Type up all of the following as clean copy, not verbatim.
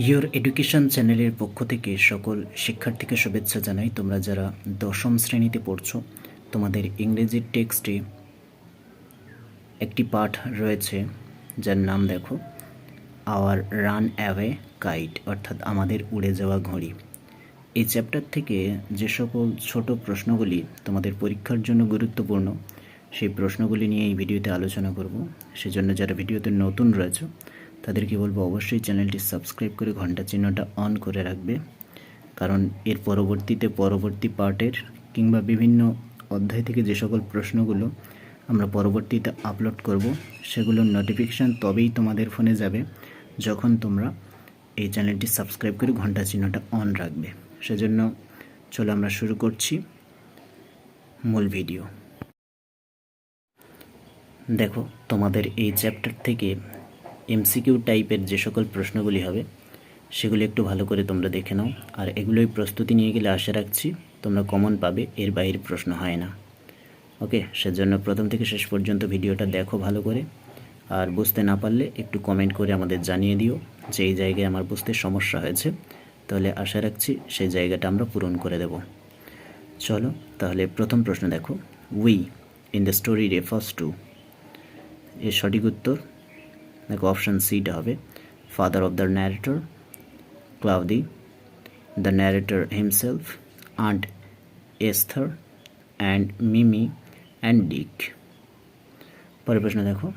Your education চ্যানেলের পক্ষ থেকে সকল শিক্ষার্থীকে শুভেচ্ছা জানাই। তোমরা যারা দশম শ্রেণীতে পড়ছো, তোমাদের ইংরেজির টেক্সটে একটি পাঠ রয়েছে যার নাম দেখো, আওয়ার রান অ্যাওয়ে কাইট, অর্থাৎ আমাদের উড়ে যাওয়া ঘড়ি। এই চ্যাপ্টার থেকে যে সকল ছোট প্রশ্নগুলি তোমাদের পরীক্ষার জন্য গুরুত্বপূর্ণ, সেই প্রশ্নগুলি নিয়ে এই ভিডিওতে আলোচনা করব। সেজন্য যারা ভিডিওতে নতুন রয়েছে তাদেরকে বলবো অবশ্যই চ্যানেলটি সাবস্ক্রাইব করে ঘন্টা চিহ্নটা অন করে রাখবে, কারণ এর পরবর্তী পার্টের কিংবা বিভিন্ন অধ্যায় থেকে যে সকল প্রশ্নগুলো আমরা পরবর্তীতে আপলোড করব সেগুলোর নোটিফিকেশান তবেই তোমাদের ফোনে যাবে যখন তোমরা এই চ্যানেলটি সাবস্ক্রাইব করে ঘন্টা চিহ্নটা অন রাখবে। সেজন্য চলো আমরা শুরু করছি মূল ভিডিও। দেখো, তোমাদের এই চ্যাপ্টার থেকে এমসিকিউ টাইপের যে সকল প্রশ্নগুলি হবে সেগুলি একটু ভালো করে তোমরা দেখে নাও, আর এগুলোই প্রস্তুতি নিয়ে গেলে আশা রাখছি তোমরা কমন পাবে, এর বাইরে প্রশ্ন হয় না। ওকে, সেজন্য প্রথম থেকে শেষ পর্যন্ত ভিডিওটা দেখো ভালো করে, আর বুঝতে না পারলে একটু কমেন্ট করে আমাদের জানিয়ে দিও যে এই জায়গায় আমার বুঝতে সমস্যা হয়েছে, তাহলে আশা রাখছি সেই জায়গাটা আমরা পূরণ করে দেব। চলো তাহলে প্রথম প্রশ্ন দেখো, we in the story refers to, এর সঠিক উত্তর দেখো অপশান সিটা হবে, father of the narrator, Cloudy, the narrator himself, aunt Esther, and Mimi and Dick. পরের প্রশ্ন দেখো,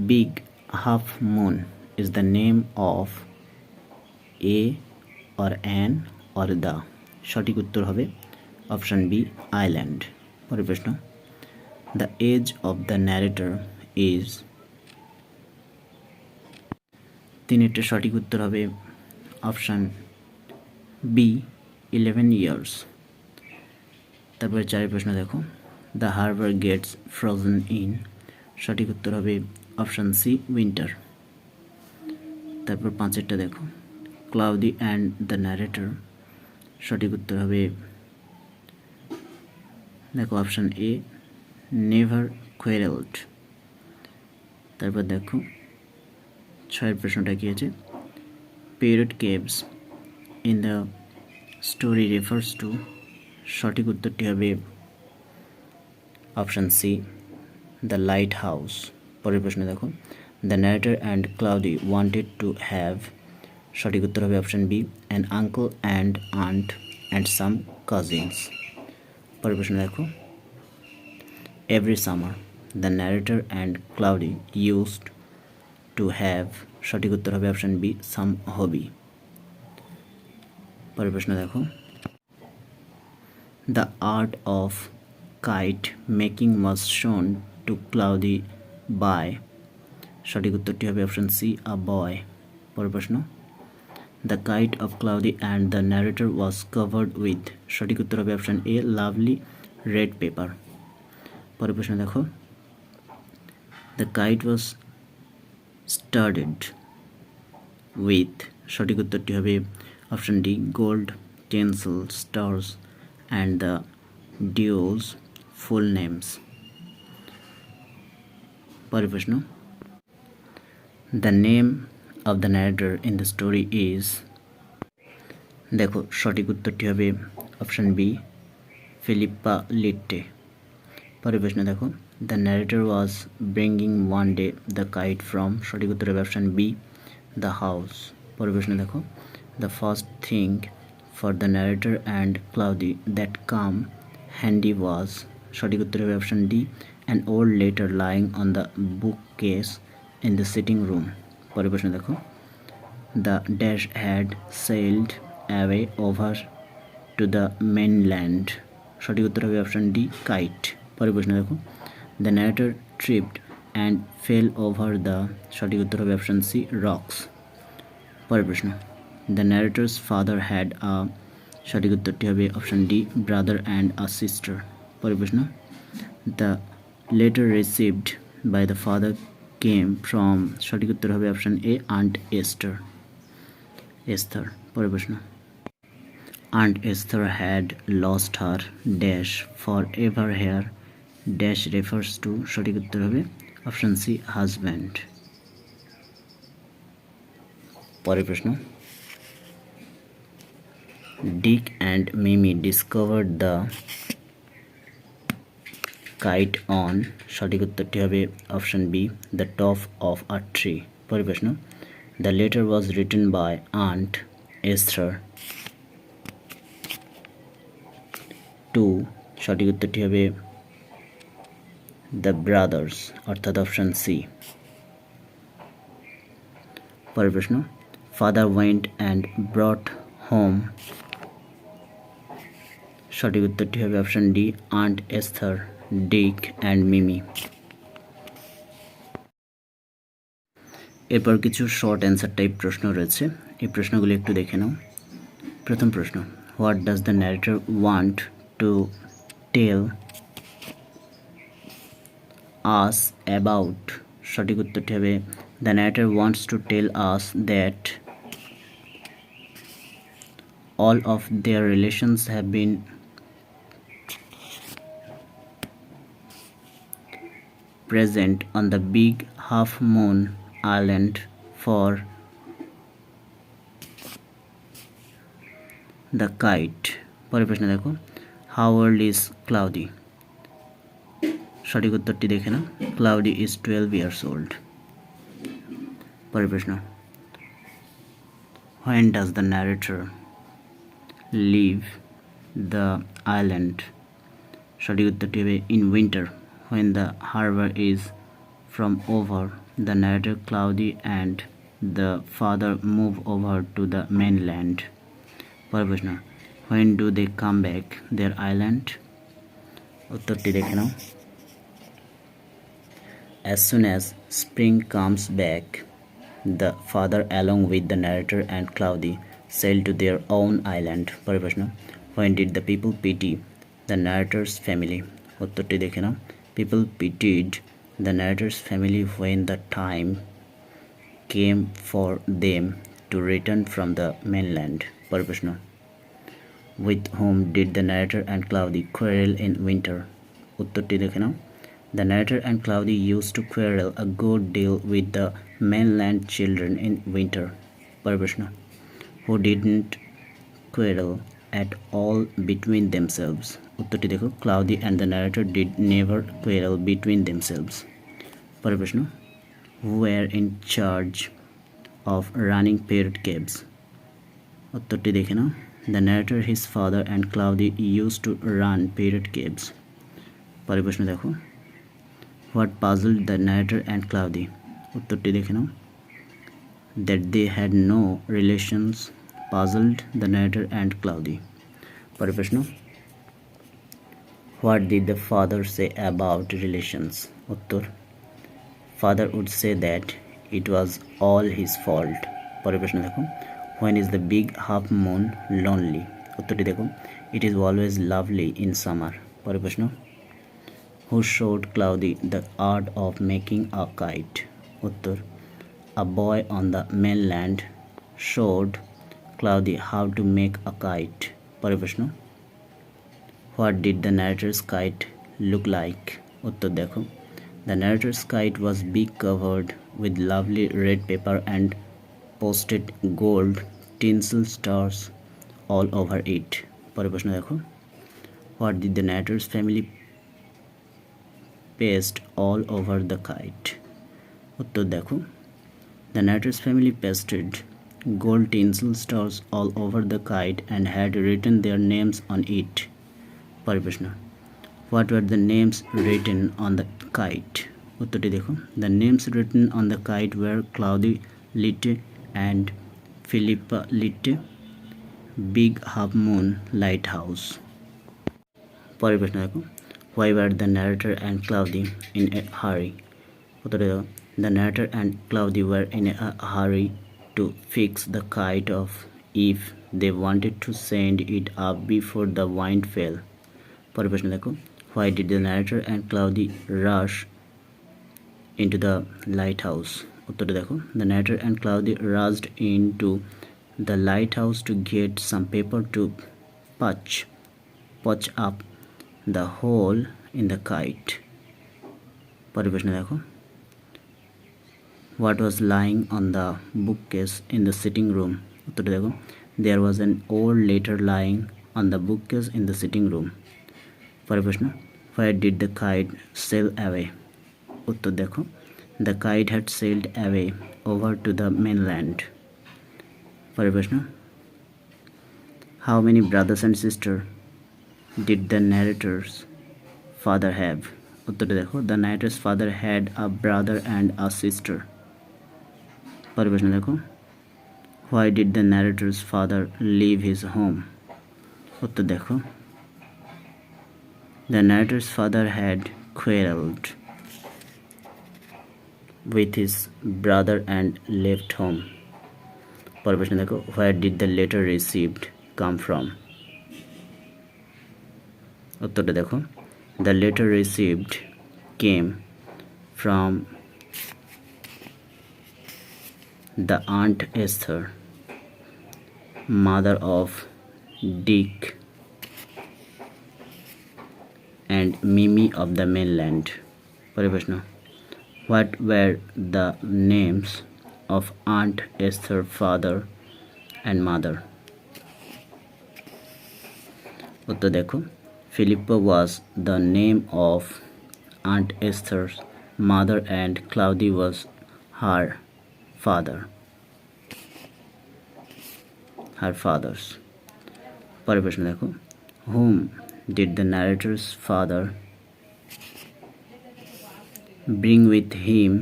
big half moon is the name of a or an or the, সঠিক উত্তর হবে অপশান বি আইল্যান্ড। পরের প্রশ্ন, the age of the narrator is, তিনটা সঠিক উত্তর হবে অপশান বি 11 ইয়ার্স। তারপরে চারের প্রশ্ন দেখো, the harbour gates frozen in, সঠিক উত্তর হবে অপশান সি উইন্টার। তারপর পাঁচেরটা দেখো, ক্লাউদি অ্যান্ড দ্য ন্যারেটর, সঠিক উত্তর হবে দেখো অপশান এ নেভার কোয়ারেলড। তারপর দেখো ছয়ের প্রশ্নটা কী আছে, parrot caves in the story refers to, সঠিক উত্তরটি হবে option C the lighthouse. পরের প্রশ্ন দেখো, the narrator and Cloudy wanted to have, সঠিক উত্তর হবে option B an uncle and aunt and some cousins. পরের প্রশ্ন দেখো, every summer the narrator and Cloudy used to have, সঠিক উত্তর হবে অপশান বি সাম হবি। পরের প্রশ্ন দেখো, the art of kite making ওয়াজ শোন টু ক্লাউডি বাই, সঠিক উত্তরটি হবে অপশান সি আ বয়। পরের প্রশ্ন, the kite of Cloudy and the narrator was covered with, সঠিক উত্তর হবে option A lovely red paper. পরের প্রশ্ন দেখো, the kite was started with, সঠিক উত্তরটি হবে option D gold tinsel stars and the ডিওস ফুল নেমস। পরের প্রশ্ন, the name of the narrator in the story is, দেখো সঠিক উত্তরটি হবে অপশান বি ফিলিপ্পা লিট্টে। পরের প্রশ্ন দেখো, the narrator was bringing one day the kite from, সঠিক উত্তর হবে অপশান বি দ্য হাউস। পরের প্রশ্ন দেখো, the first thing for the narrator and cloudy that came handy was, সঠিক উত্তর হবে option D an old letter lying on the bookcase in the sitting room. পরের প্রশ্ন দেখো, the dash had sailed away over to the mainland, সঠিক উত্তর হবে option D kite. পরের প্রশ্ন দেখো, the narrator tripped and fell over the, সঠিক উত্তর হবে অপশান সি রক্স। পরের প্রশ্ন, the narrator's father had a, সঠিক উত্তরটি হবে option D brother and a sister. পরের প্রশ্ন, the letter received by the father came from, সঠিক উত্তর হবে অপশান এ আন্ট এস্থর। পরের প্রশ্ন, aunt Esther had lost her dash forever here dash refers to, সঠিক উত্তর হবে অপশান সি হাজব্যান্ড। পরের প্রশ্ন, Dick and Mimi discovered the kite on, সঠিক উত্তরটি হবে option B, the top of a tree. পরের প্রশ্ন, the letter was written by aunt Esther to, সঠিক উত্তরটি হবে দ্য ব্রাদার্স, অর্থাৎ অপশন সি। পরের প্রশ্ন, father went and brought home, সঠিক উত্তরটি হবে option D, aunt Esther, Dick and Mimi. এরপর কিছু শর্ট অ্যান্সার টাইপ প্রশ্ন রয়েছে, এই প্রশ্নগুলি একটু দেখে নাও। প্রথম প্রশ্ন, what does the narrator want to tell us about, সঠিক উত্তরটি হবে the narrator wants to tell us that all of their relations have been present on the big half moon island for the kite। পরের প্রশ্ন দেখো, how old is Cloudy, সঠিক উত্তরটি দেখে না, Cloudy is 12 years old। পরের প্রশ্ন, when does the narrator leave the island, সঠিক উত্তরটি হবে in winter, when the harbor is from over the narrator Cloudy and the father move over to the mainland। পরের প্রশ্ন, when do they come back their island, উত্তরটি দেখে নাও, as soon as spring comes back the father along with the narrator and Cloudy sailed to their own island। পরের প্রশ্ন, when did the people pity the narrator's family, উত্তরটি দেখে নাও, people pitied the narrator's family when the time came for them to return from the mainland। পরের প্রশ্ন, with whom did the narrator and Cloudy quarrel in winter, উত্তরটি দেখে নাও, the narrator and Cloudy used to quarrel a good deal with the mainland children in winter। পরের প্রশ্ন, who didn't quarrel at all between themselves, উত্তরটি দেখো, Cloudy and the narrator did never quarrel between themselves। পরের প্রশ্ন, who were in charge of running parrot caves, উত্তরটি দেখে নাও, the narrator, his father and Cloudy used to run parrot caves। পরের প্রশ্ন দেখো, what puzzled the narrator and Cloudy, উত্তরটি দেখে নাও, that they had no relations puzzled the narrator and Cloudy। পরের প্রশ্ন, what did the father say about relations, উত্তর, father would say that it was all his fault। পরের প্রশ্ন দেখো, when is the big half moon lonely, উত্তরটি দেখো, it is always lovely in summer। পরের প্রশ্ন, who showed Cloudy the art of making a kite, উত্তর, a boy on the mainland showed Cloudy how to make a kite। পরের প্রশ্ন, what did the narrator's kite look like, উত্তর দেখো, the narrator's kite was big, covered with lovely red paper and posted gold tinsel stars all over it। পরের প্রশ্ন দেখো, what did the narrator's family paste all over the kite, উত্তর দেখো, the narrator's family pasted gold tinsel stars all over the kite and had written their names on it। পরের প্রশ্ন, what were the names written on the kite, উত্তরটি দেখো, the names written on the kite were Cloudy Litte and Philippa Litte, Big Half Moon Lighthouse। পরের প্রশ্ন দেখো, why were the narrator and Cloudy in a hurry, উত্তরটি দেখো, the narrator and Cloudy were in a hurry to fix the kite off if they wanted to send it up before the wind fell। পরের প্রশ্ন দেখো, why did the narrator and Cloudy rush into the lighthouse, উত্তরটি দেখো, the narrator and Cloudy rushed into the lighthouse to get some paper to patch up the hole in the kite। পরের প্রশ্ন দেখো, what was lying on the bookcase in the sitting room. উত্তরটা দেখো, there was an old letter lying on the bookcase in the sitting room. পরের প্রশ্ন, where did the kite sail away. উত্তর দেখো, the kite had sailed away over to the mainland. পরের প্রশ্ন, how many brothers and sister did the narrator's father have. উত্তরটা দেখো, the narrator's father had a brother and a sister. পরের প্রশ্ন দেখো, why did the narrator's father leave his home. উত্তর দেখো, the narrator's father had quarreled with his brother and left home. পরের প্রশ্ন দেখো, where did the letter received come from? উত্তরটা দেখো, the letter received came from the Aunt Esther, mother of Dick and Mimi of the mainland. পরের প্রশ্ন, what were the names of Aunt Esther's father and mother? উত্তর দেখো, Philippa was the name of Aunt Esther's mother and Claudia was her father's. পরের প্রশ্ন দেখো, whom did the narrator's father bring with him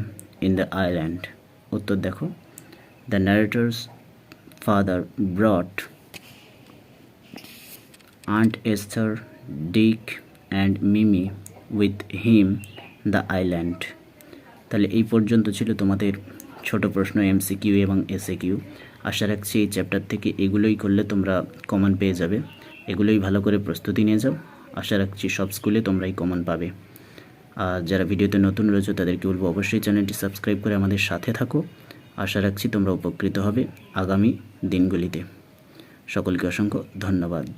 in the island? উত্তর দেখো, the narrator's father brought Aunt Esther, Dick and Mimi with him the island. তাহলে এই পর্যন্ত ছিল তোমাদের ছোট প্রশ্ন এমসিকিউ এবং এসএকিউ। আশা রাখছি এই চ্যাপ্টার থেকে এগুলোই করলে তোমরা কমন পেয়ে যাবে। এগুলোই ভালো করে প্রস্তুতি নিয়ে যাও। আশা রাখছি সব স্কুলে তোমরাই কমন পাবে। আর যারা ভিডিওতে নতুন রয়েছে তাদেরকে বলবো অবশ্যই চ্যানেলটি সাবস্ক্রাইব করে আমাদের সাথে থাকো। আশা রাখছি তোমরা উপকৃত হবে আগামী দিনগুলিতে। সকলকে অসংখ্য ধন্যবাদ।